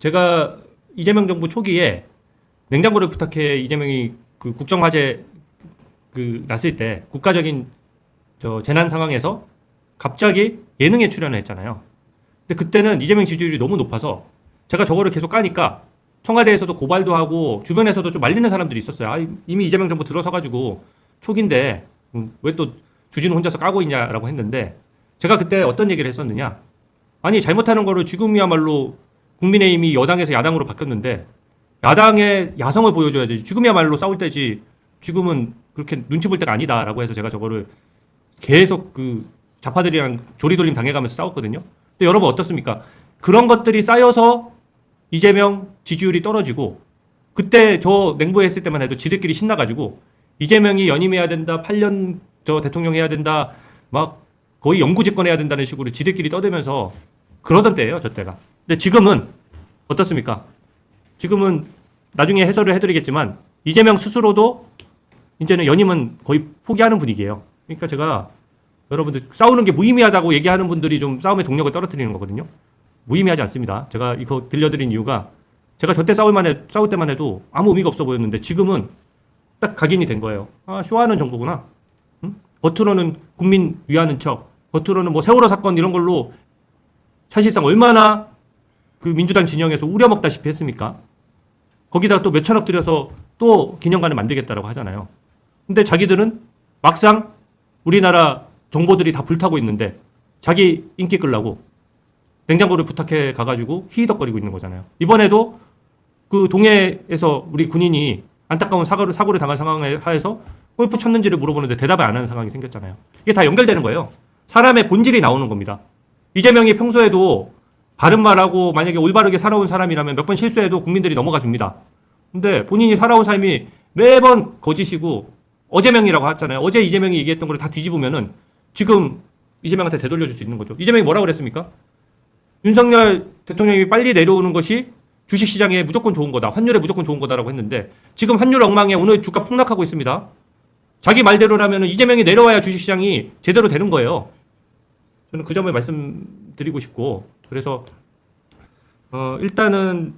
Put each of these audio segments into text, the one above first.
제가 이재명 정부 초기에 냉장고를 부탁해 이재명이 그 국정화재 그 났을 때 국가적인 재난 상황에서 갑자기 예능에 출연을 했잖아요. 근데 그때는 이재명 지지율이 너무 높아서 제가 저거를 계속 까니까 청와대에서도 고발도 하고 주변에서도 좀 말리는 사람들이 있었어요. 아, 이미 이재명 정부 들어서가지고 초기인데 왜 또 주진우 혼자서 까고 있냐라고 했는데 제가 그때 어떤 얘기를 했었느냐. 아니 잘못하는 거를 지금이야말로 국민의힘이 여당에서 야당으로 바뀌었는데 야당의 야성을 보여줘야지. 지금이야말로 싸울 때지. 지금은 그렇게 눈치 볼 때가 아니다라고 해서 제가 저거를 계속 그 좌파들이랑 조리돌림 당해가면서 싸웠거든요. 근데 여러분 어떻습니까? 그런 것들이 쌓여서 이재명 지지율이 떨어지고 그때 저 맹보했을 때만 해도 지들끼리 신나가지고 이재명이 연임해야 된다, 8년 저 대통령 해야 된다, 막 거의 영구 집권해야 된다는 식으로 지들끼리 떠들면서 그러던 때예요, 저 때가. 근데 지금은 어떻습니까? 지금은 나중에 해설을 해드리겠지만 이재명 스스로도 이제는 연임은 거의 포기하는 분위기예요. 그러니까 제가 여러분들 싸우는 게 무의미하다고 얘기하는 분들이 좀 싸움의 동력을 떨어뜨리는 거거든요. 무의미하지 않습니다. 제가 이거 들려드린 이유가 제가 저때 싸울 때만 해도 아무 의미가 없어 보였는데 지금은 딱 각인이 된 거예요. 아, 쇼하는 정부구나. 응? 겉으로는 국민 위하는 척, 겉으로는 뭐 세월호 사건 이런 걸로 사실상 얼마나 그 민주당 진영에서 우려먹다시피 했습니까? 거기다가 또 몇천억 들여서 또 기념관을 만들겠다라고 하잖아요. 근데 자기들은 막상 우리나라 정보들이 다 불타고 있는데 자기 인기 끌라고 냉장고를 부탁해 가가지고 히히덕거리고 있는 거잖아요. 이번에도 그 동해에서 우리 군인이 안타까운 사고를 당한 상황에 하에서 골프 쳤는지를 물어보는데 대답을 안 하는 상황이 생겼잖아요. 이게 다 연결되는 거예요. 사람의 본질이 나오는 겁니다. 이재명이 평소에도 바른 말하고 만약에 올바르게 살아온 사람이라면 몇 번 실수해도 국민들이 넘어가 줍니다. 근데 본인이 살아온 삶이 매번 거짓이고 어제명이라고 하잖아요. 어제 이재명이 얘기했던 걸 다 뒤집으면은 지금 이재명한테 되돌려줄 수 있는 거죠. 이재명이 뭐라고 그랬습니까? 윤석열 대통령이 빨리 내려오는 것이 주식시장에 무조건 좋은 거다. 환율에 무조건 좋은 거다라고 했는데 지금 환율 엉망에 오늘 주가 폭락하고 있습니다. 자기 말대로라면 이재명이 내려와야 주식시장이 제대로 되는 거예요. 저는 그 점을 말씀드리고 싶고 그래서 일단은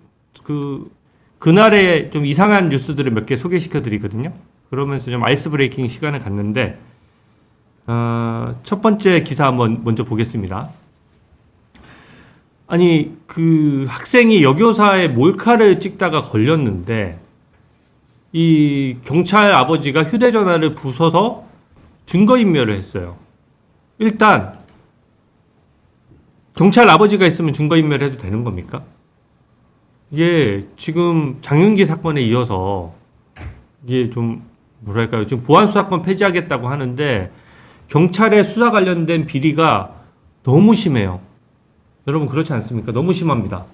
그날의 좀 이상한 뉴스들을 몇 개 소개시켜 드리거든요. 그러면서 좀 아이스 브레이킹 시간을 갖는데 첫 번째 기사 한번 먼저 보겠습니다. 아니 그 학생이 여교사의 몰카를 찍다가 걸렸는데 이 경찰 아버지가 휴대전화를 부숴서 증거인멸을 했어요. 일단 경찰 아버지가 있으면 증거인멸해도 되는 겁니까? 이게 지금 장윤기 사건에 이어서 이게 좀 뭐랄까요? 지금 보안수사권 폐지하겠다고 하는데 경찰의 수사 관련된 비리가 너무 심해요. 여러분 그렇지 않습니까? 너무 심합니다.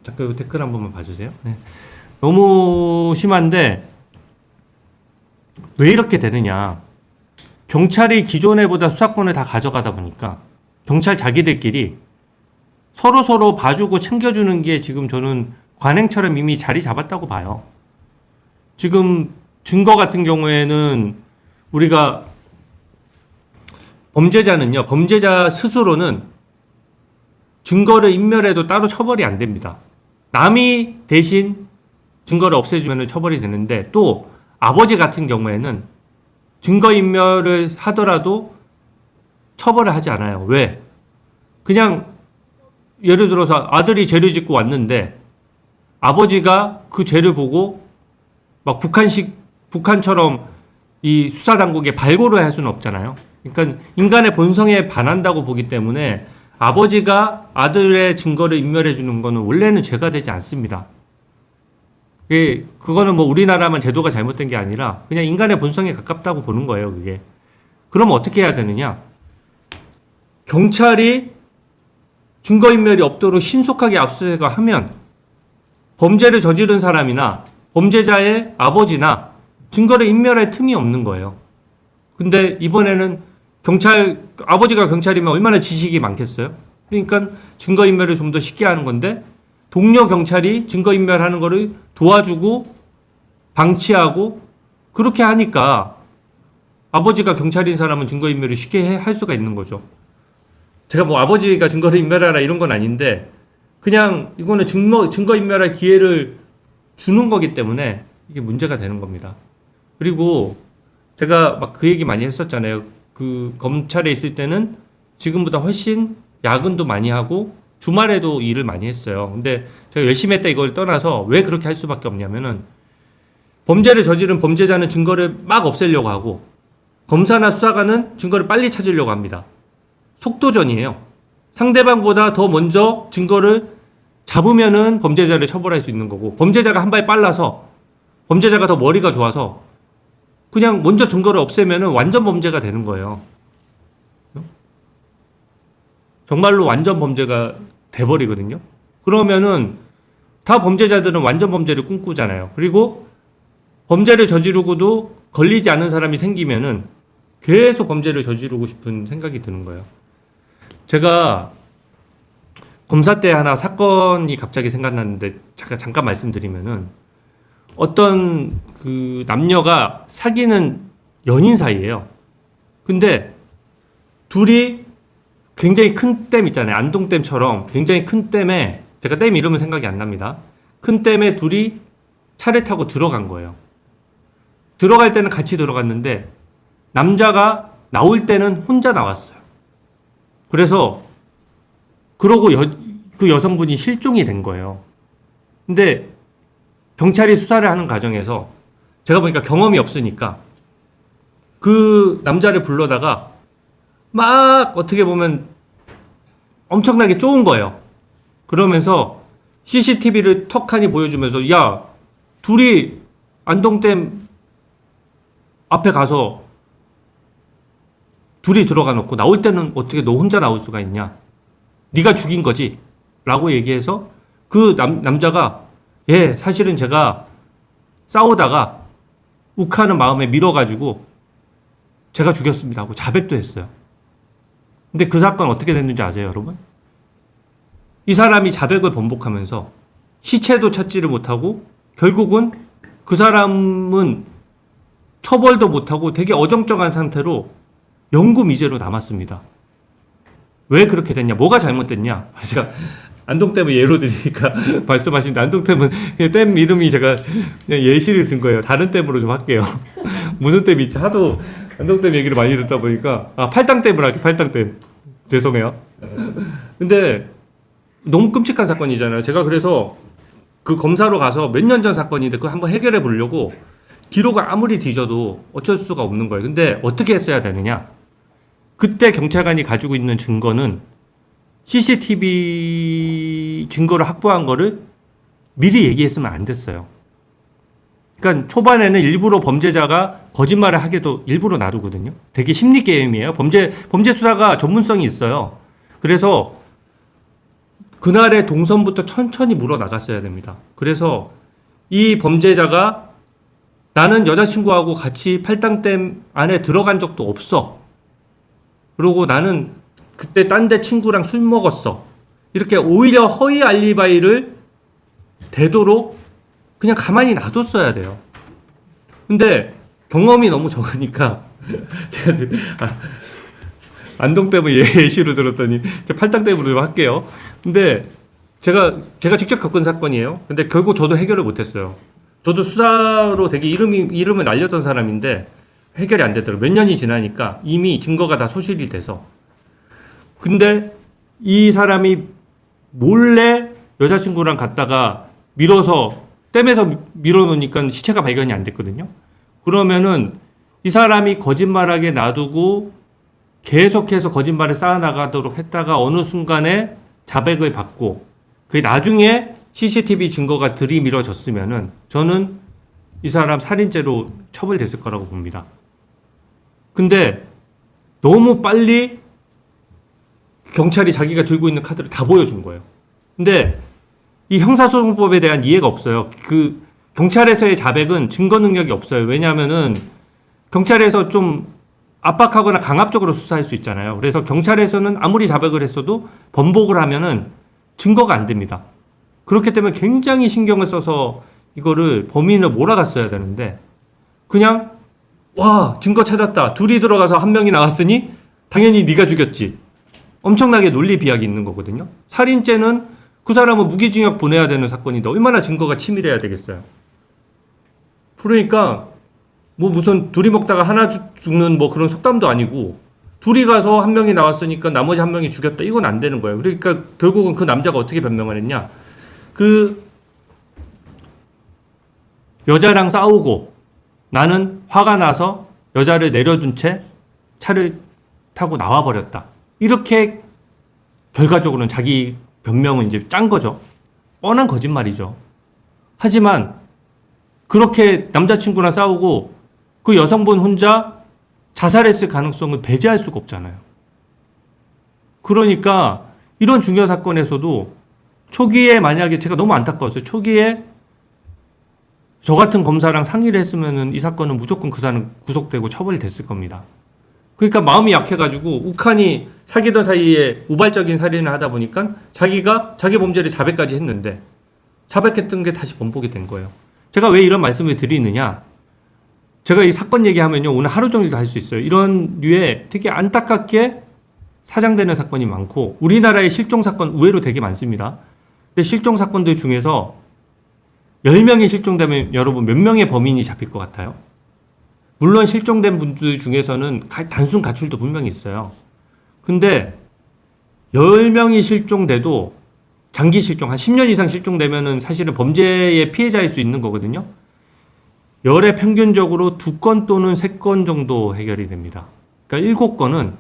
잠깐 이 댓글 한 번만 봐주세요. 네. 너무 심한데 왜 이렇게 되느냐? 경찰이 기존에보다 수사권을 다 가져가다 보니까 경찰 자기들끼리 서로 봐주고 챙겨주는 게 지금 저는 관행처럼 이미 자리 잡았다고 봐요. 지금 증거 같은 경우에는 우리가 범죄자 스스로는 증거를 인멸해도 따로 처벌이 안 됩니다. 남이 대신 증거를 없애주면 처벌이 되는데 또 아버지 같은 경우에는 증거인멸을 하더라도 처벌을 하지 않아요. 왜? 그냥 예를 들어서 아들이 죄를 짓고 왔는데 아버지가 그 죄를 보고 막 북한처럼 이 수사당국에 발고를 할 수는 없잖아요. 그러니까 인간의 본성에 반한다고 보기 때문에 아버지가 아들의 증거를 인멸해 주는 거는 원래는 죄가 되지 않습니다. 그거는 뭐 우리나라만 제도가 잘못된 게 아니라 그냥 인간의 본성에 가깝다고 보는 거예요, 그게. 그러면 어떻게 해야 되느냐? 경찰이 증거인멸이 없도록 신속하게 압수수색을 하면 범죄를 저지른 사람이나 범죄자의 아버지나 증거를 인멸할 틈이 없는 거예요. 근데 이번에는 아버지가 경찰이면 얼마나 지식이 많겠어요? 그러니까 증거인멸을 좀 더 쉽게 하는 건데 동료 경찰이 증거인멸하는 거를 도와주고 방치하고 그렇게 하니까 아버지가 경찰인 사람은 증거인멸을 쉽게 할 수가 있는 거죠. 제가 뭐 아버지가 증거를 인멸하라 이런 건 아닌데 그냥 이거는 증거인멸할 기회를 주는 거기 때문에 이게 문제가 되는 겁니다. 그리고 제가 막 그 얘기 많이 했었잖아요. 그 검찰에 있을 때는 지금보다 훨씬 야근도 많이 하고 주말에도 일을 많이 했어요. 근데 제가 열심히 했다 이걸 떠나서 왜 그렇게 할 수밖에 없냐면은 범죄를 저지른 범죄자는 증거를 막 없애려고 하고 검사나 수사관은 증거를 빨리 찾으려고 합니다. 속도전이에요. 상대방보다 더 먼저 증거를 잡으면은 범죄자를 처벌할 수 있는 거고 범죄자가 한 발 빨라서 범죄자가 더 머리가 좋아서 그냥 먼저 증거를 없애면은 완전 범죄가 되는 거예요. 정말로 완전 범죄가 돼버리거든요. 그러면은 다 범죄자들은 완전 범죄를 꿈꾸잖아요. 그리고 범죄를 저지르고도 걸리지 않은 사람이 생기면은 계속 범죄를 저지르고 싶은 생각이 드는 거예요. 제가 검사 때 하나 사건이 갑자기 생각났는데 잠깐 말씀드리면은 어떤 그 남녀가 사귀는 연인 사이예요. 근데 둘이 굉장히 큰 댐 있잖아요. 안동댐처럼 굉장히 큰 댐에 제가 댐 이름은 생각이 안 납니다. 큰 댐에 둘이 차를 타고 들어간 거예요. 들어갈 때는 같이 들어갔는데 남자가 나올 때는 혼자 나왔어요. 그래서 그러고 그 여성분이 실종이 된 거예요. 근데 경찰이 수사를 하는 과정에서 제가 보니까 경험이 없으니까 그 남자를 불러다가 막 어떻게 보면 엄청나게 쪼은 거예요. 그러면서 CCTV를 턱하니 보여주면서 야 둘이 안동댐 앞에 가서 둘이 들어가 놓고 나올 때는 어떻게 너 혼자 나올 수가 있냐? 네가 죽인 거지? 라고 얘기해서 그 남자가 예 사실은 제가 싸우다가 욱하는 마음에 밀어가지고 제가 죽였습니다 하고 자백도 했어요. 근데 그 사건 어떻게 됐는지 아세요 여러분? 이 사람이 자백을 번복하면서 시체도 찾지를 못하고 결국은 그 사람은 처벌도 못하고 되게 어정쩡한 상태로 영구미제로 남았습니다. 왜 그렇게 됐냐? 뭐가 잘못됐냐? 제가 안동댐을 예로 드리니까 말씀하신데 안동댐은 댐 이름이 제가 그냥 예시를 든 거예요. 다른 댐으로 좀 할게요. 무슨 댐이 있지? 하도 안동댐 얘기를 많이 듣다 보니까 팔당댐을 할게요. 팔당댐. 죄송해요. 근데 너무 끔찍한 사건이잖아요. 제가 그래서 그 검사로 가서 몇 년 전 사건인데 그거 한번 해결해 보려고 기록을 아무리 뒤져도 어쩔 수가 없는 거예요. 근데 어떻게 했어야 되느냐? 그때 경찰관이 가지고 있는 증거는 CCTV 증거를 확보한 거를 미리 얘기했으면 안 됐어요. 그러니까 초반에는 일부러 범죄자가 거짓말을 하게도 일부러 놔두거든요. 되게 심리 게임이에요. 범죄 수사가 전문성이 있어요. 그래서 그날의 동선부터 천천히 물어 나갔어야 됩니다. 그래서 이 범죄자가 나는 여자친구하고 같이 팔당댐 안에 들어간 적도 없어. 그리고 나는 그때 딴 데 친구랑 술 먹었어. 이렇게 오히려 허위 알리바이를 되도록 그냥 가만히 놔뒀어야 돼요. 근데 경험이 너무 적으니까 제가 지금 안동댐을 예시로 들었더니 제가 팔당댐으로 좀 할게요. 근데 제가 직접 겪은 사건이에요. 근데 결국 저도 해결을 못했어요. 저도 수사로 되게 이름을 날렸던 사람인데 해결이 안 되더라고요. 몇 년이 지나니까 이미 증거가 다 소실이 돼서. 근데 이 사람이 몰래 여자친구랑 갔다가 밀어서 댐에서 밀어놓으니까 시체가 발견이 안 됐거든요. 그러면은 이 사람이 거짓말하게 놔두고 계속해서 거짓말을 쌓아나가도록 했다가 어느 순간에 자백을 받고 그 나중에 CCTV 증거가 들이밀어졌으면은 저는 이 사람 살인죄로 처벌됐을 거라고 봅니다. 근데 너무 빨리 경찰이 자기가 들고 있는 카드를 다 보여준 거예요. 근데 이 형사소송법에 대한 이해가 없어요. 그 경찰에서의 자백은 증거 능력이 없어요. 왜냐하면은 경찰에서 좀 압박하거나 강압적으로 수사할 수 있잖아요. 그래서 경찰에서는 아무리 자백을 했어도 번복을 하면은 증거가 안 됩니다. 그렇기 때문에 굉장히 신경을 써서 이거를 범인을 몰아갔어야 되는데 그냥 와 증거 찾았다. 둘이 들어가서 한 명이 나왔으니 당연히 네가 죽였지. 엄청나게 논리 비약이 있는 거거든요. 살인죄는 그 사람은 무기징역 보내야 되는 사건인데 얼마나 증거가 치밀해야 되겠어요. 그러니까 뭐 무슨 둘이 먹다가 하나 죽는 뭐 그런 속담도 아니고 둘이 가서 한 명이 나왔으니까 나머지 한 명이 죽였다 이건 안 되는 거예요. 그러니까 결국은 그 남자가 어떻게 변명을 했냐? 그 여자랑 싸우고 나는 화가 나서 여자를 내려둔 채 차를 타고 나와버렸다. 이렇게 결과적으로는 자기 변명은 이제 짠 거죠. 뻔한 거짓말이죠. 하지만 그렇게 남자친구랑 싸우고 그 여성분 혼자 자살했을 가능성을 배제할 수가 없잖아요. 그러니까 이런 중요 사건에서도 초기에 만약에 제가 너무 안타까웠어요. 초기에 저 같은 검사랑 상의를 했으면은 이 사건은 무조건 그 사람은 구속되고 처벌이 됐을 겁니다. 그러니까 마음이 약해가지고 욱하니 사귀던 사이에 우발적인 살인을 하다 보니까 자기가 자기 범죄를 자백까지 했는데 자백했던 게 다시 번복이 된 거예요. 제가 왜 이런 말씀을 드리느냐? 제가 이 사건 얘기하면요 오늘 하루 종일도 할 수 있어요. 이런 류의 되게 안타깝게 사장되는 사건이 많고 우리나라의 실종 사건 의외로 되게 많습니다. 근데 실종 사건들 중에서 10명이 실종되면 여러분 몇 명의 범인이 잡힐 것 같아요? 물론 실종된 분들 중에서는 단순 가출도 분명히 있어요. 근데 10명이 실종돼도 장기 실종, 한 10년 이상 실종되면은 사실은 범죄의 피해자일 수 있는 거거든요. 열에 평균적으로 2건 또는 3건 정도 해결이 됩니다. 그러니까 7건은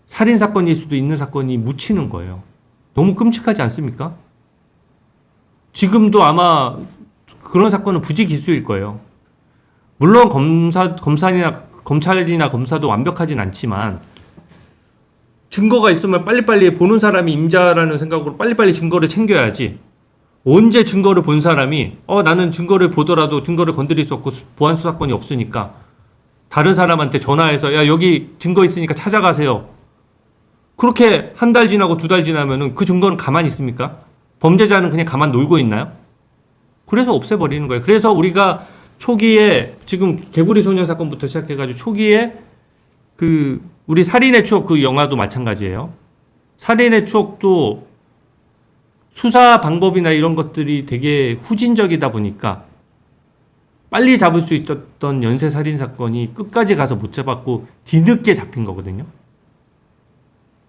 살인사건일 수도 있는 사건이 묻히는 거예요. 너무 끔찍하지 않습니까? 지금도 아마 그런 사건은 부지기수일 거예요. 물론 검찰이나 검사도 완벽하진 않지만 증거가 있으면 빨리빨리 보는 사람이 임자라는 생각으로 빨리빨리 증거를 챙겨야지. 언제 증거를 본 사람이 나는 증거를 보더라도 증거를 건드릴 수 없고 보안 수사권이 없으니까 다른 사람한테 전화해서 야 여기 증거 있으니까 찾아가세요. 그렇게 한 달 지나고 2달 지나면은 그 증거는 가만히 있습니까? 범죄자는 그냥 가만 놀고 있나요? 그래서 없애버리는 거예요. 그래서 우리가 초기에 지금 개구리 소년 사건부터 시작해가지고 초기에 그 우리 살인의 추억 그 영화도 마찬가지예요. 살인의 추억도 수사 방법이나 이런 것들이 되게 후진적이다 보니까 빨리 잡을 수 있었던 연쇄 살인 사건이 끝까지 가서 못 잡았고 뒤늦게 잡힌 거거든요.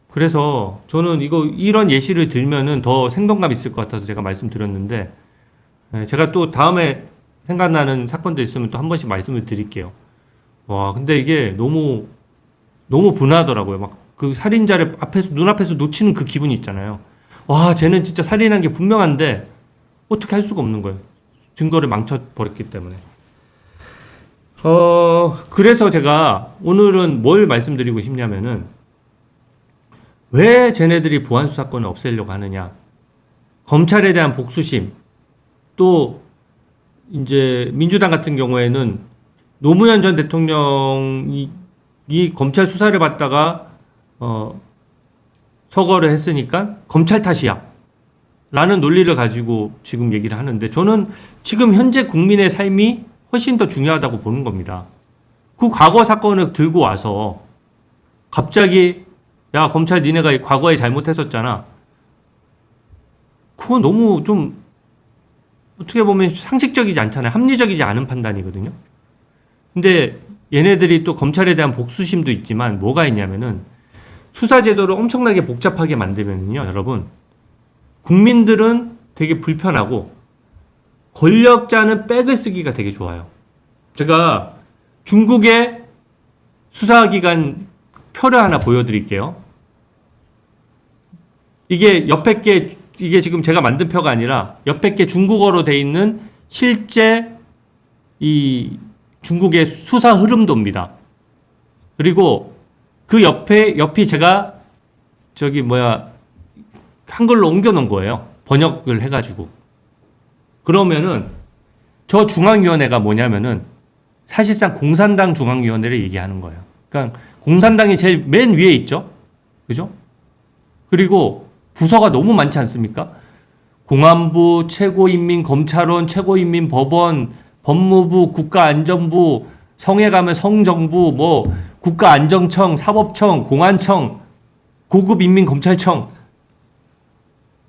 그래서 저는 이런 예시를 들면은 더 생동감 있을 것 같아서 제가 말씀드렸는데 제가 또 다음에 생각나는 사건도 있으면 또 한 번씩 말씀을 드릴게요. 와, 근데 이게 너무 분하더라고요. 막 그 살인자를 눈앞에서 놓치는 그 기분이 있잖아요. 와, 쟤는 진짜 살인한 게 분명한데 어떻게 할 수가 없는 거예요. 증거를 망쳐버렸기 때문에. 그래서 제가 오늘은 뭘 말씀드리고 싶냐면은 왜 쟤네들이 보안 수사권을 없애려고 하느냐. 검찰에 대한 복수심. 또 이제 민주당 같은 경우에는 노무현 전 대통령이 검찰 수사를 받다가 서거를 했으니까 검찰 탓이야 라는 논리를 가지고 지금 얘기를 하는데 저는 지금 현재 국민의 삶이 훨씬 더 중요하다고 보는 겁니다. 그 과거 사건을 들고 와서 갑자기 야 검찰 니네가 과거에 잘못했었잖아. 그건 너무 좀 어떻게 보면 상식적이지 않잖아요. 합리적이지 않은 판단이거든요. 근데 얘네들이 또 검찰에 대한 복수심도 있지만 뭐가 있냐면은 수사제도를 엄청나게 복잡하게 만들면요, 여러분. 국민들은 되게 불편하고 권력자는 백을 쓰기가 되게 좋아요. 제가 중국의 수사기관 표를 하나 보여드릴게요. 이게 이게 지금 제가 만든 표가 아니라 옆에 게 중국어로 돼 있는 실제 이 중국의 수사 흐름도입니다. 그리고 그 옆이 제가 한글로 옮겨 놓은 거예요. 번역을 해가지고. 그러면은 저 중앙위원회가 뭐냐면은 사실상 공산당 중앙위원회를 얘기하는 거예요. 그러니까 공산당이 제일 맨 위에 있죠. 그죠? 그리고 부서가 너무 많지 않습니까? 공안부, 최고인민검찰원, 최고인민법원, 법무부, 국가안전부, 성에 가면 성정부, 국가안정청, 사법청, 공안청, 고급인민검찰청.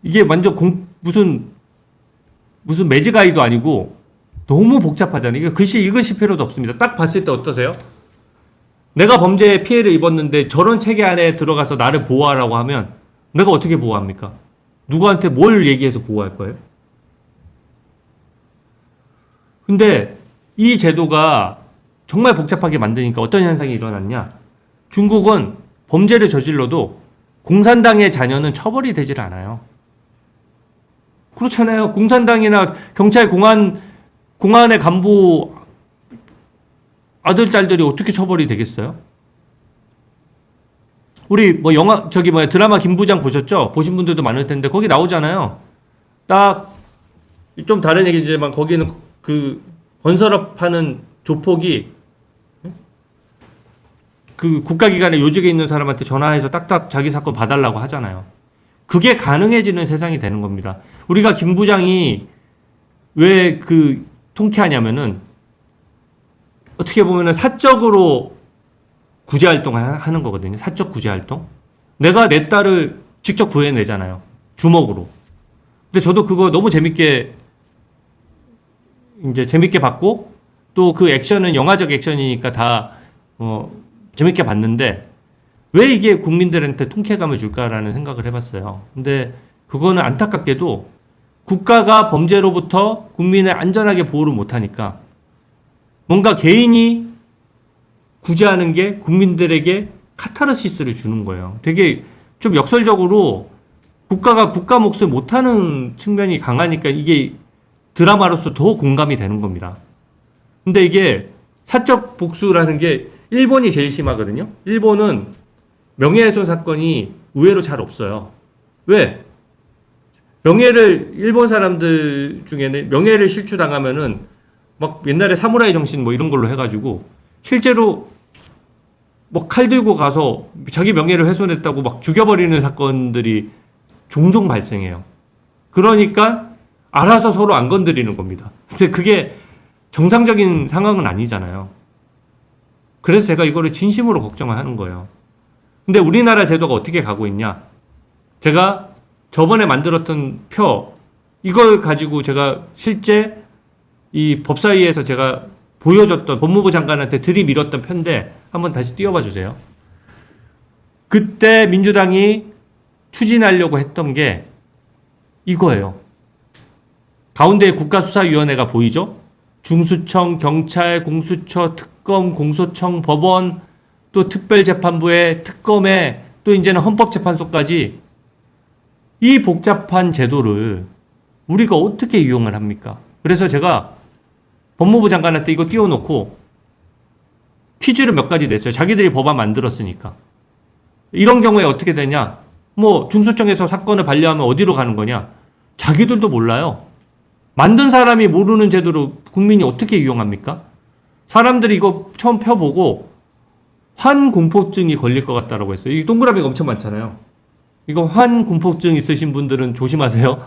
이게 완전 무슨 매직아이도 아니고 너무 복잡하잖아요. 이거 글씨 읽으실 필요도 없습니다. 딱 봤을 때 어떠세요? 내가 범죄에 피해를 입었는데 저런 체계 안에 들어가서 나를 보호하라고 하면 내가 어떻게 보호합니까? 누구한테 뭘 얘기해서 보호할 거예요? 근데 이 제도가 정말 복잡하게 만드니까 어떤 현상이 일어났냐? 중국은 범죄를 저질러도 공산당의 자녀는 처벌이 되질 않아요. 그렇잖아요. 공산당이나 경찰, 공안의 간부 아들, 딸들이 어떻게 처벌이 되겠어요? 우리 드라마 김부장 보셨죠? 보신 분들도 많을 텐데 거기 나오잖아요. 딱 좀 다른 얘기지만 거기는 그 건설업 하는 조폭이 그 국가기관에 요직에 있는 사람한테 전화해서 딱딱 자기 사건 봐달라고 하잖아요. 그게 가능해지는 세상이 되는 겁니다. 우리가 김 부장이 왜 그 통쾌하냐면은 어떻게 보면은 사적으로 구제활동을 하는 거거든요. 사적 구제활동. 내가 내 딸을 직접 구해내잖아요. 주먹으로. 근데 저도 그거 너무 재밌게 봤고 또 그 액션은 영화적 액션이니까 다 재밌게 봤는데 왜 이게 국민들한테 통쾌감을 줄까라는 생각을 해봤어요. 근데 그거는 안타깝게도 국가가 범죄로부터 국민을 안전하게 보호를 못하니까 뭔가 개인이 구제하는 게 국민들에게 카타르시스를 주는 거예요. 되게 좀 역설적으로 국가가 국가 몫을 못하는 측면이 강하니까 이게 드라마로서 더 공감이 되는 겁니다. 근데 이게 사적 복수라는 게 일본이 제일 심하거든요. 일본은 명예훼손 사건이 의외로 잘 없어요. 왜? 일본 사람들 중에는 명예를 실추당하면은 막 옛날에 사무라이 정신 뭐 이런 걸로 해가지고 실제로 뭐 칼 들고 가서 자기 명예를 훼손했다고 막 죽여버리는 사건들이 종종 발생해요. 그러니까 알아서 서로 안 건드리는 겁니다. 근데 그게 정상적인 상황은 아니잖아요. 그래서 제가 이거를 진심으로 걱정을 하는 거예요. 근데 우리나라 제도가 어떻게 가고 있냐? 제가 저번에 만들었던 표, 이걸 가지고 제가 실제 이 법사위에서 제가 보여줬던 법무부 장관한테 들이밀었던 편인데 한번 다시 띄워봐 주세요. 그때 민주당이 추진하려고 했던 게 이거예요. 가운데 국가수사위원회가 보이죠? 중수청, 경찰, 공수처, 특검, 공소청, 법원, 또 특별재판부의 특검에 또 이제는 헌법재판소까지 이 복잡한 제도를 우리가 어떻게 이용을 합니까? 그래서 제가 법무부 장관한테 이거 띄워놓고 퀴즈를 몇 가지 냈어요. 자기들이 법안 만들었으니까. 이런 경우에 어떻게 되냐? 뭐 중수청에서 사건을 반려하면 어디로 가는 거냐? 자기들도 몰라요. 만든 사람이 모르는 제도를 국민이 어떻게 이용합니까? 사람들이 이거 처음 펴보고 환공포증이 걸릴 것 같다라고 했어요. 이 동그라미가 엄청 많잖아요. 이거 환공포증 있으신 분들은 조심하세요.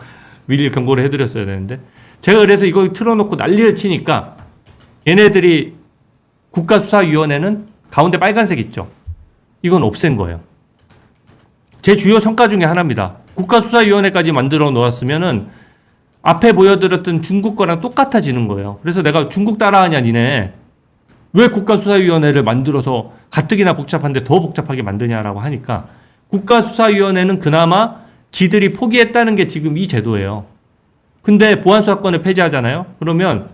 미리 경고를 해드렸어야 되는데. 제가 그래서 이거 틀어놓고 난리를 치니까 얘네들이 국가수사위원회는 가운데 빨간색 있죠. 이건 없앤 거예요. 제 주요 성과 중에 하나입니다. 국가수사위원회까지 만들어 놓았으면은 앞에 보여드렸던 중국 거랑 똑같아지는 거예요. 그래서 내가 중국 따라하냐 니네. 왜 국가수사위원회를 만들어서 가뜩이나 복잡한데 더 복잡하게 만드냐라고 하니까 국가수사위원회는 그나마 지들이 포기했다는 게 지금 이 제도예요. 근데 보안수사권을 폐지하잖아요. 그러면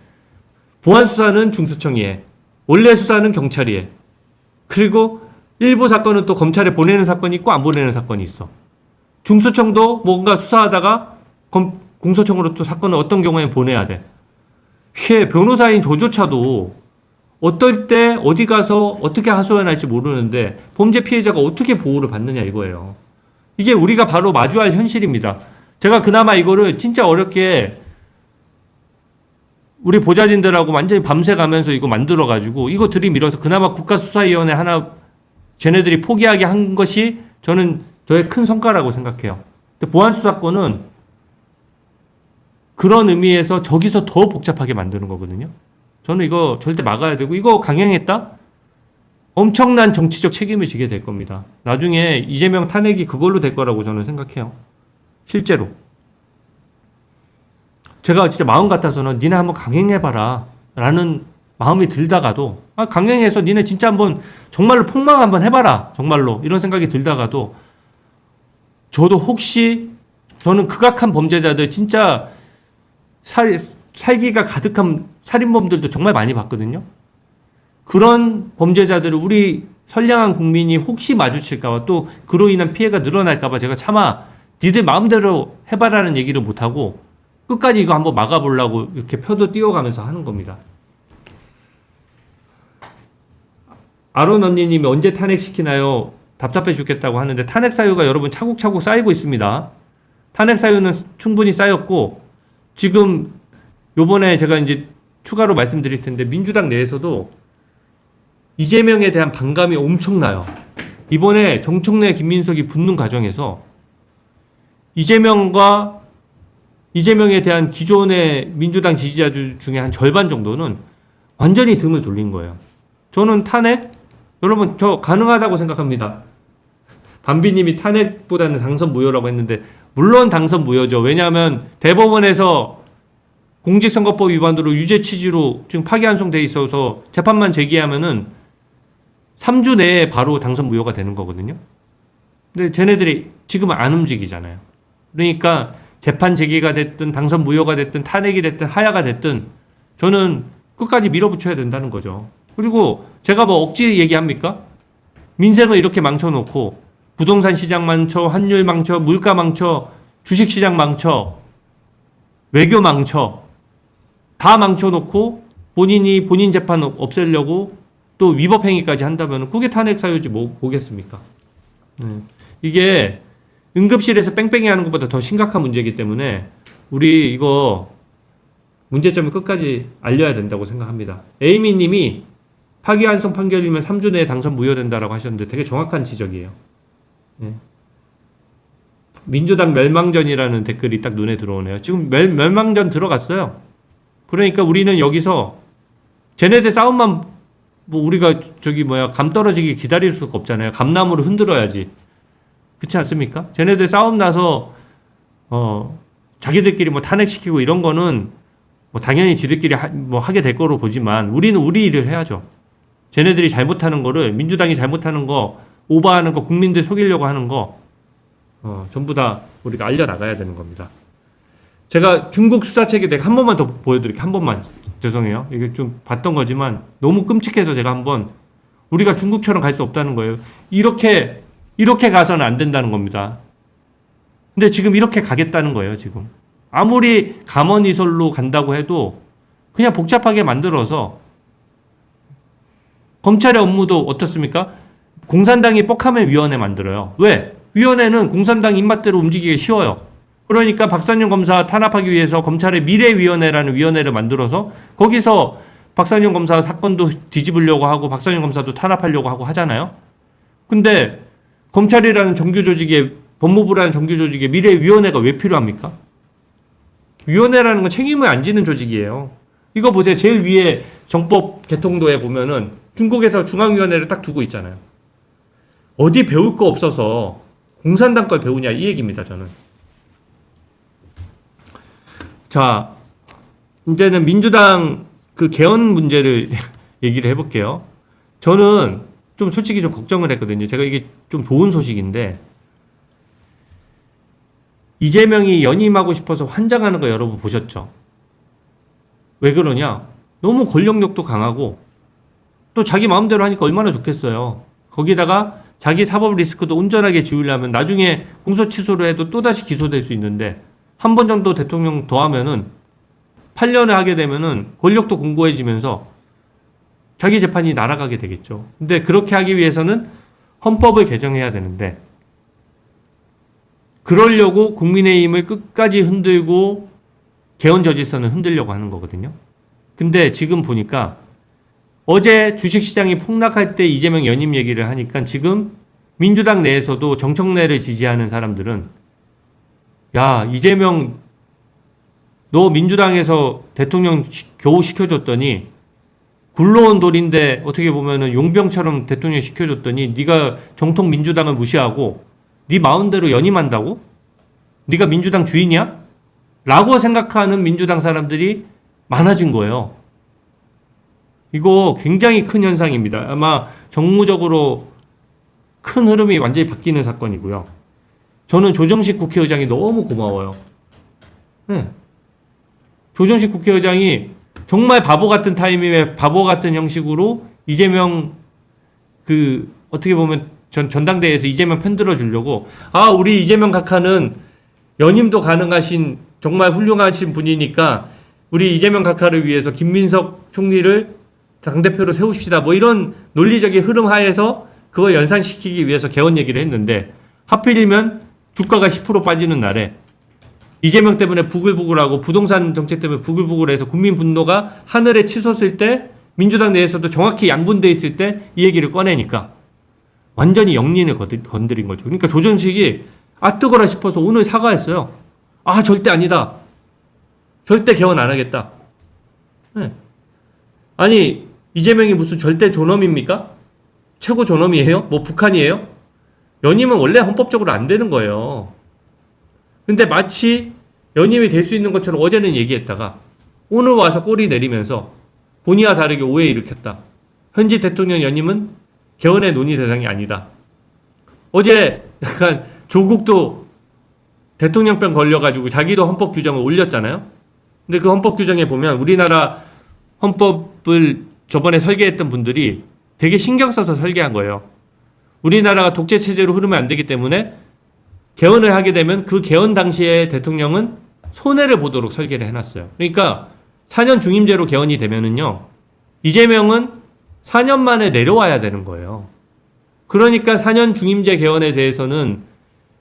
보안수사는 중수청이 해. 원래 수사는 경찰이 해. 그리고 일부 사건은 또 검찰에 보내는 사건이 있고 안 보내는 사건이 있어. 중수청도 뭔가 수사하다가 공소청으로 또 사건을 어떤 경우에 보내야 돼. 이게 변호사인 저조차도 어떨 때 어디 가서 어떻게 하소연할지 모르는데 범죄 피해자가 어떻게 보호를 받느냐 이거예요. 이게 우리가 바로 마주할 현실입니다. 제가 그나마 이거를 진짜 어렵게 우리 보좌진들하고 완전히 밤새 가면서 이거 만들어가지고 이거 들이밀어서 그나마 국가수사위원회 하나 쟤네들이 포기하게 한 것이 저는 저의 큰 성과라고 생각해요. 근데 보안수사권은 그런 의미에서 저기서 더 복잡하게 만드는 거거든요. 저는 이거 절대 막아야 되고 이거 강행했다? 엄청난 정치적 책임을 지게 될 겁니다. 나중에 이재명 탄핵이 그걸로 될 거라고 저는 생각해요. 실제로. 제가 진짜 마음 같아서는 니네 한번 강행해봐라 라는 마음이 들다가도 강행해서 니네 진짜 한번 정말로 폭망 한번 해봐라 정말로 이런 생각이 들다가도 저도 혹시 저는 극악한 범죄자들 진짜 살기가 가득한 살인범들도 정말 많이 봤거든요. 그런 범죄자들을 우리 선량한 국민이 혹시 마주칠까봐 또 그로 인한 피해가 늘어날까봐 제가 차마 니들 마음대로 해봐라는 얘기를 못하고 끝까지 이거 한번 막아보려고 이렇게 표도 띄워가면서 하는 겁니다. 아론 언니님이 언제 탄핵시키나요? 답답해 죽겠다고 하는데 탄핵 사유가 여러분 차곡차곡 쌓이고 있습니다. 탄핵 사유는 충분히 쌓였고 지금 요번에 제가 이제 추가로 말씀드릴 텐데 민주당 내에서도 이재명에 대한 반감이 엄청나요. 이번에 정청래 김민석이 붙는 과정에서 이재명에 대한 기존의 민주당 지지자 중에 한 절반 정도는 완전히 등을 돌린 거예요. 저는 탄핵? 여러분 저 가능하다고 생각합니다. 반비님이 탄핵보다는 당선 무효라고 했는데 물론 당선 무효죠. 왜냐하면 대법원에서 공직선거법 위반으로 유죄 취지로 지금 파기환송돼 있어서 재판만 제기하면은 3주 내에 바로 당선 무효가 되는 거거든요. 근데 쟤네들이 지금은 안 움직이잖아요. 그러니까 재판 제기가 됐든 당선 무효가 됐든 탄핵이 됐든 하야가 됐든 저는 끝까지 밀어붙여야 된다는 거죠. 그리고 제가 뭐 억지 얘기합니까? 민생을 이렇게 망쳐놓고 부동산 시장 망쳐, 환율 망쳐, 물가 망쳐, 주식 시장 망쳐, 외교 망쳐 다 망쳐놓고 본인이 본인 재판 없애려고 또 위법 행위까지 한다면 그게 탄핵 사유지 뭐 보겠습니까? 이게 응급실에서 뺑뺑이 하는 것보다 더 심각한 문제이기 때문에 우리 이거 문제점을 끝까지 알려야 된다고 생각합니다. 에이미 님이 파기환송 판결이면 3주 내에 당선 무효된다라고 하셨는데 되게 정확한 지적이에요. 네. 민주당 멸망전이라는 댓글이 딱 눈에 들어오네요. 지금 멸망전 들어갔어요. 그러니까 우리는 여기서 쟤네들 싸움만 뭐 우리가 감 떨어지게 기다릴 수가 없잖아요. 감나무를 흔들어야지. 그렇지 않습니까? 쟤네들 싸움 나서 자기들끼리 뭐 탄핵시키고 이런 거는 뭐 당연히 지들끼리 하게 될 거로 보지만 우리는 우리 일을 해야죠. 쟤네들이 잘못하는 거를 민주당이 잘못하는 거 오버하는 거 국민들 속이려고 하는 거 전부 다 우리가 알려나가야 되는 겁니다. 제가 중국 수사체계 내가 한 번만 더 보여드릴게요. 한 번만. 죄송해요. 이게 좀 봤던 거지만 너무 끔찍해서 제가 한번 우리가 중국처럼 갈 수 없다는 거예요. 이렇게 가서는 안 된다는 겁니다. 근데 지금 이렇게 가겠다는 거예요, 지금. 아무리 감언이설로 간다고 해도 그냥 복잡하게 만들어서 검찰의 업무도 어떻습니까? 공산당이 뻑하면 위원회 만들어요. 왜? 위원회는 공산당 입맛대로 움직이기 쉬워요. 그러니까 박상용 검사 탄압하기 위해서 검찰의 미래위원회라는 위원회를 만들어서 거기서 박상용 검사 사건도 뒤집으려고 하고 박상용 검사도 탄압하려고 하고 하잖아요. 근데 검찰이라는 정규조직에 법무부라는 정규조직에 미래위원회가 왜 필요합니까? 위원회라는 건 책임을 안 지는 조직이에요. 이거 보세요. 제일 위에 정법 개통도에 보면은 중국에서 중앙위원회를 딱 두고 있잖아요. 어디 배울 거 없어서 공산당 걸 배우냐 이 얘기입니다. 저는. 자, 이제는 민주당 그 개헌 문제를 얘기를 해볼게요. 저는 좀 솔직히 좀 걱정을 했거든요. 제가 이게 좀 좋은 소식인데 이재명이 연임하고 싶어서 환장하는 거 여러분 보셨죠? 왜 그러냐? 너무 권력력도 강하고 또 자기 마음대로 하니까 얼마나 좋겠어요. 거기다가 자기 사법 리스크도 온전하게 지우려면 나중에 공소취소를 해도 또다시 기소될 수 있는데 한 번 정도 대통령 더 하면은 8년을 하게 되면은 권력도 공고해지면서 자기 재판이 날아가게 되겠죠. 근데 그렇게 하기 위해서는 헌법을 개정해야 되는데 그러려고 국민의힘을 끝까지 흔들고 개헌 저지선을 흔들려고 하는 거거든요. 근데 지금 보니까 어제 주식시장이 폭락할 때 이재명 연임 얘기를 하니까 지금 민주당 내에서도 정청래를 지지하는 사람들은 야, 이재명 너 민주당에서 대통령 겨우 시켜줬더니 굴러온 돌인데 어떻게 보면은 용병처럼 대통령 시켜줬더니 네가 정통 민주당을 무시하고 네 마음대로 연임한다고? 네가 민주당 주인이야? 라고 생각하는 민주당 사람들이 많아진 거예요. 이거 굉장히 큰 현상입니다. 아마 정무적으로 큰 흐름이 완전히 바뀌는 사건이고요. 저는 조정식 국회의장이 너무 고마워요. 네. 조정식 국회의장이 정말 바보 같은 타이밍에 바보 같은 형식으로 이재명 어떻게 보면 전당대회에서 이재명 편들어 주려고 우리 이재명 각하는 연임도 가능하신 정말 훌륭하신 분이니까 우리 이재명 각하를 위해서 김민석 총리를 당대표로 세우십시다. 뭐 이런 논리적인 흐름 하에서 그거 연상시키기 위해서 개헌 얘기를 했는데 하필이면 주가가 10% 빠지는 날에 이재명 때문에 부글부글하고 부동산 정책 때문에 부글부글해서 국민 분노가 하늘에 치솟을 때 민주당 내에서도 정확히 양분돼 있을 때 이 얘기를 꺼내니까 완전히 영린을 건드린 거죠. 그러니까 조정식이 뜨거라 싶어서 오늘 사과했어요. 절대 아니다. 절대 개헌 안 하겠다. 네. 아니 이재명이 무슨 절대 존엄입니까? 최고 존엄이에요? 뭐 북한이에요? 연임은 원래 헌법적으로 안 되는 거예요. 근데 마치 연임이 될 수 있는 것처럼 어제는 얘기했다가 오늘 와서 꼬리 내리면서 본의와 다르게 오해 일으켰다. 현직 대통령 연임은 개헌의 논의 대상이 아니다. 어제 약간 조국도 대통령병 걸려가지고 자기도 헌법 규정을 올렸잖아요. 근데 그 헌법 규정에 보면 우리나라 헌법을 저번에 설계했던 분들이 되게 신경 써서 설계한 거예요. 우리나라가 독재 체제로 흐르면 안 되기 때문에 개헌을 하게 되면 그 개헌 당시에 대통령은 손해를 보도록 설계를 해놨어요. 그러니까 4년 중임제로 개헌이 되면은요, 이재명은 4년 만에 내려와야 되는 거예요. 그러니까 4년 중임제 개헌에 대해서는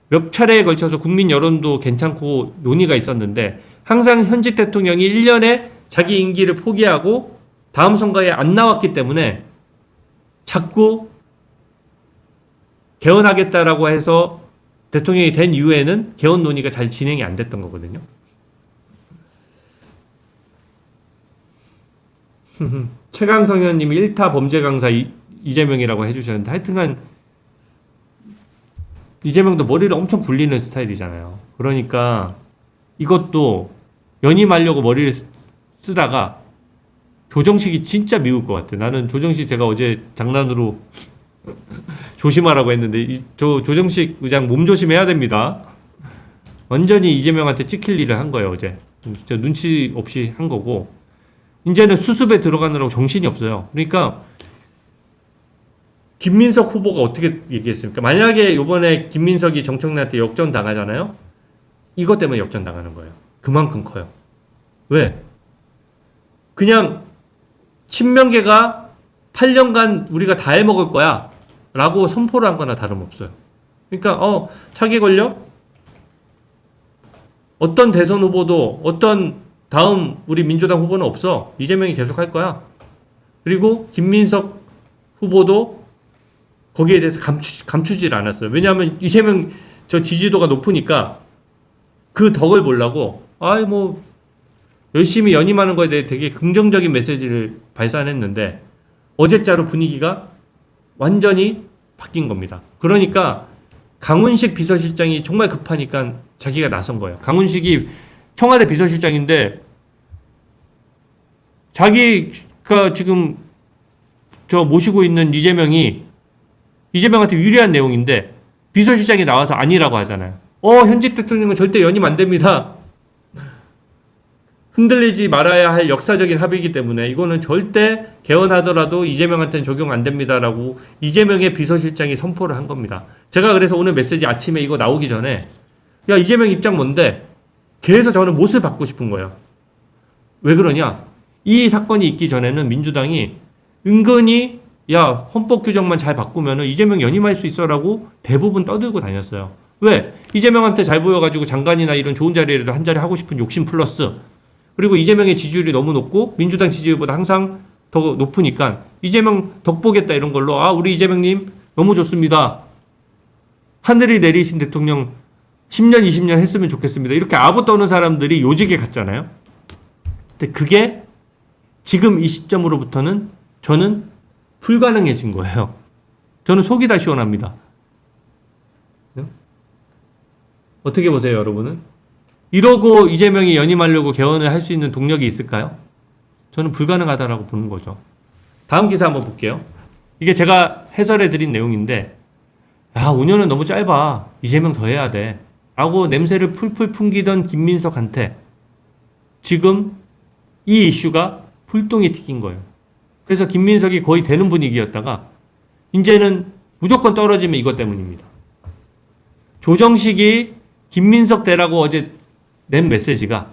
몇 차례에 걸쳐서 국민 여론도 괜찮고 논의가 있었는데 항상 현직 대통령이 1년에 자기 임기를 포기하고 다음 선거에 안 나왔기 때문에 자꾸 개헌하겠다라고 해서 대통령이 된 이후에는 개헌 논의가 잘 진행이 안 됐던 거거든요. 최강성 의원님이 1타 범죄 강사 이재명이라고 해주셨는데 하여튼간 이재명도 머리를 엄청 굴리는 스타일이잖아요. 그러니까 이것도 연임하려고 머리를 쓰다가 조정식이 진짜 미울 것 같아. 나는 조정식 제가 어제 장난으로 조심하라고 했는데 조정식 의장 몸 조심해야 됩니다. 완전히 이재명한테 찍힐 일을 한 거예요 어제. 진짜 눈치 없이 한 거고 이제는 수습에 들어가느라고 정신이 없어요. 그러니까 김민석 후보가 어떻게 얘기했습니까? 만약에 이번에 김민석이 정청래한테 역전 당하잖아요. 이것 때문에 역전 당하는 거예요. 그만큼 커요. 왜? 그냥 친명계가 8년간 우리가 다 해먹을 거야 라고 선포를 한 거나 다름없어요. 그러니까 차기 권력 어떤 대선 후보도 어떤 다음 우리 민주당 후보는 없어. 이재명이 계속 할 거야. 그리고 김민석 후보도 거기에 대해서 감추질 않았어요. 왜냐하면 이재명 지지도가 높으니까 그 덕을 보려고 열심히 연임하는 거에 대해 되게 긍정적인 메시지를 발산했는데 어제자로 분위기가 완전히 바뀐 겁니다. 그러니까 강훈식 비서실장이 정말 급하니까 자기가 나선 거예요. 강훈식이 청와대 비서실장인데 자기가 지금 모시고 있는 이재명한테 유리한 내용인데 비서실장이 나와서 아니라고 하잖아요. 현직 대통령은 절대 연임 안 됩니다. 흔들리지 말아야 할 역사적인 합의이기 때문에 이거는 절대 개헌하더라도 이재명한테는 적용 안 됩니다라고 이재명의 비서실장이 선포를 한 겁니다. 제가 그래서 오늘 메시지 아침에 이거 나오기 전에 야 이재명 입장 뭔데? 계속 저는 못을 받고 싶은 거예요. 왜 그러냐? 이 사건이 있기 전에는 민주당이 은근히 헌법 규정만 잘 바꾸면은 이재명 연임할 수 있어라고 대부분 떠들고 다녔어요. 왜? 이재명한테 잘 보여가지고 장관이나 이런 좋은 자리라도 한 자리 하고 싶은 욕심 플러스 그리고 이재명의 지지율이 너무 높고 민주당 지지율보다 항상 더 높으니까 이재명 덕보겠다 이런 걸로 우리 이재명님 너무 좋습니다. 하늘이 내리신 대통령 10년 20년 했으면 좋겠습니다. 이렇게 아부 떠는 사람들이 요직에 갔잖아요. 근데 그게 지금 이 시점으로부터는 저는 불가능해진 거예요. 저는 속이 다 시원합니다. 어떻게 보세요 여러분은? 이러고 이재명이 연임하려고 개헌을 할 수 있는 동력이 있을까요? 저는 불가능하다라고 보는 거죠. 다음 기사 한번 볼게요. 이게 제가 해설해드린 내용인데, 야, 5년은 너무 짧아. 이재명 더 해야 돼. 라고 냄새를 풀풀 풍기던 김민석한테 지금 이 이슈가 불똥이 튀긴 거예요. 그래서 김민석이 거의 되는 분위기였다가 이제는 무조건 떨어지면 이것 때문입니다. 조정식이 김민석 대라고 어제 낸 메시지가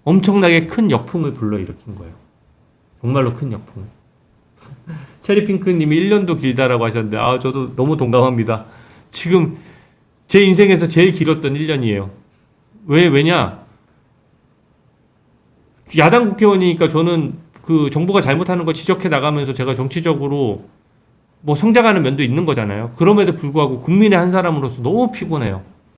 엄청나게 큰 역풍을 불러일으킨 거예요. 정말로 큰 역풍. 체리핑크님이 1년도 길다라고 하셨는데 저도 너무 동감합니다. 지금 제 인생에서 제일 길었던 1년이에요. 왜냐? 야당 국회의원이니까 저는 그 정부가 잘못하는 거 지적해 나가면서 제가 정치적으로 뭐 성장하는 면도 있는 거잖아요. 그럼에도 불구하고 국민의 한 사람으로서 너무 피곤해요.